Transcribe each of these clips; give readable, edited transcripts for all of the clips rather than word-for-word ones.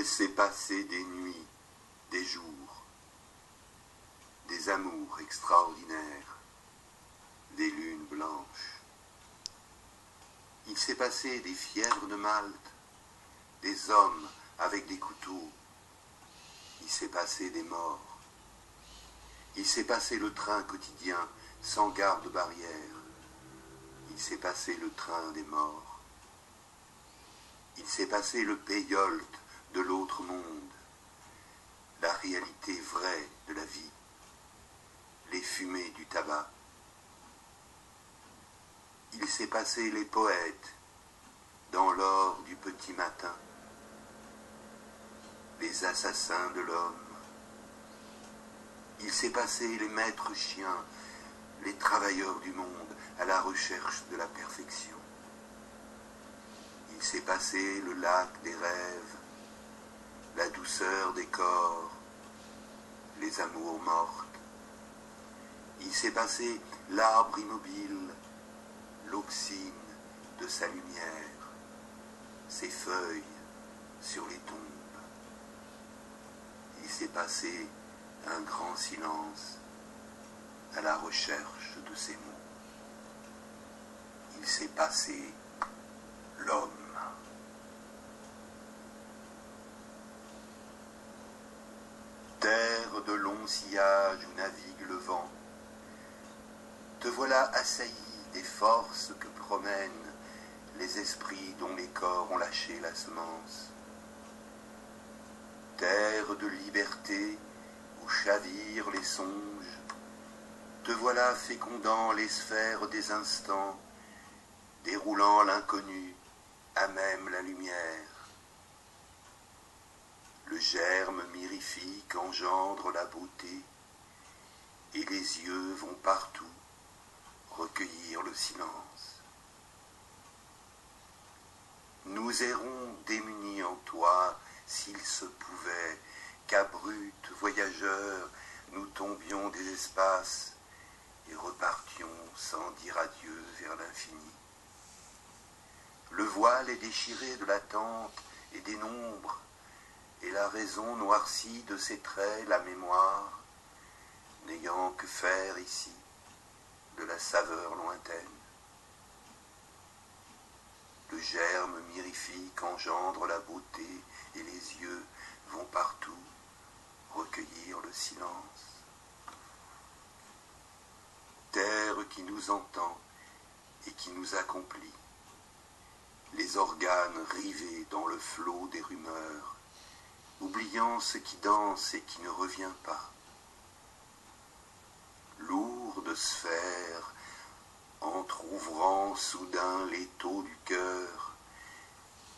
s'est passé des nuits, des jours, des amours extraordinaires, des lunes blanches. Il s'est passé des fièvres de Malte, des hommes avec des couteaux. Il s'est passé des morts. Il s'est passé le train quotidien sans garde-barrière. Il s'est passé le train des morts. Il s'est passé le payolte de l'autre monde, la réalité vraie de la vie, les fumées du tabac. Il s'est passé les poètes dans l'or du petit matin, les assassins de l'homme. Il s'est passé les maîtres chiens, les travailleurs du monde à la recherche de la perfection. Il s'est passé le lac des rêves, la douceur des corps, les amours mortes. Il s'est passé l'arbre immobile, l'oxyne de sa lumière, ses feuilles sur les tombes. Il s'est passé un grand silence à la recherche de ces mots. Il s'est passé l'homme. Terre de long sillage où navigue le vent, te voilà assailli des forces que promènent les esprits dont les corps ont lâché la semence. Terre de liberté où chavirent les songes, te voilà fécondant les sphères des instants, déroulant l'inconnu à même la lumière. Le germe mirifique engendre la beauté, et les yeux vont partout recueillir le silence. Nous errons démunis en toi, s'il se pouvait qu'à brutes voyageurs nous tombions des espaces et repartions sans dire adieu vers l'infini. Le voile est déchiré de l'attente et des nombres, et la raison noircie de ses traits la mémoire, n'ayant que faire ici de la saveur lointaine. Le germe mirifique engendre la beauté, et les yeux vont partout recueillir le silence. Terre qui nous entend et qui nous accomplit, les organes rivés dans le flot des rumeurs, oubliant ce qui danse et qui ne revient pas. Lourde sphère, entr'ouvrant soudain l'étau du cœur,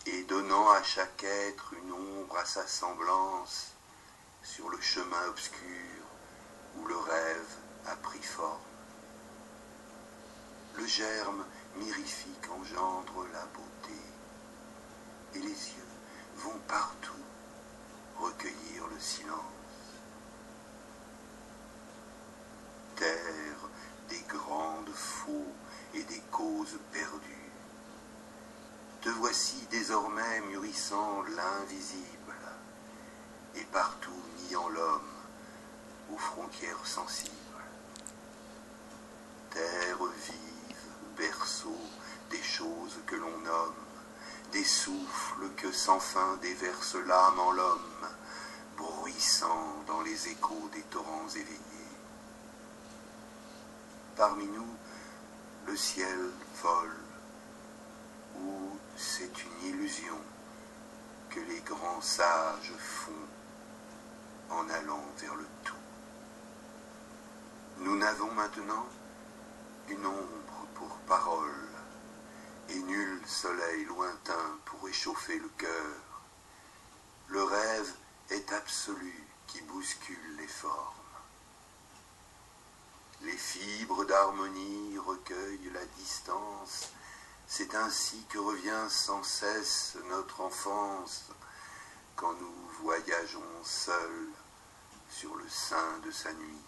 et donnant à chaque être une ombre à sa semblance, sur le chemin obscur où le rêve a pris forme. Le germe mirifique engendre la beauté, et les yeux vont partout recueillir le silence. Terre des grandes faux et des causes perdues, te voici désormais mûrissant l'invisible, et partout niant l'homme aux frontières sensibles. Terre vive, berceau des choses que l'on nomme, des souffles que sans fin déverse l'âme en l'homme, bruissant dans les échos des torrents éveillés. Parmi nous, le ciel vole, ou c'est une illusion que les grands sages font en allant vers le tout. Nous n'avons maintenant une ombre pour parole, et nul soleil lointain pour réchauffer le cœur. Le rêve est absolu qui bouscule les formes. Les fibres d'harmonie recueillent la distance, c'est ainsi que revient sans cesse notre enfance, quand nous voyageons seuls sur le sein de sa nuit.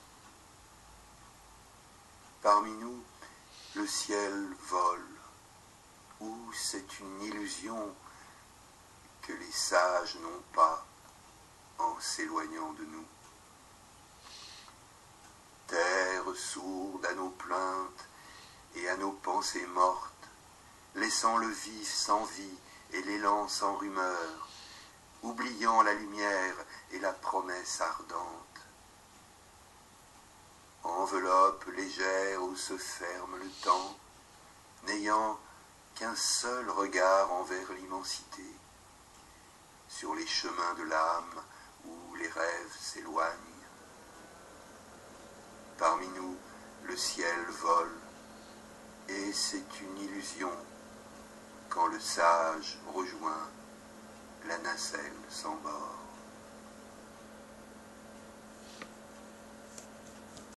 Parmi nous, le ciel vole, ou c'est une illusion que les sages n'ont pas en s'éloignant de nous. Terre sourde à nos plaintes et à nos pensées mortes, laissant le vif sans vie et l'élan sans rumeur, oubliant la lumière et la promesse ardente. Enveloppe légère où se ferme le temps, n'ayant qu'un seul regard envers l'immensité, sur les chemins de l'âme où les rêves s'éloignent. Parmi nous, le ciel vole, et c'est une illusion quand le sage rejoint la nacelle sans bord.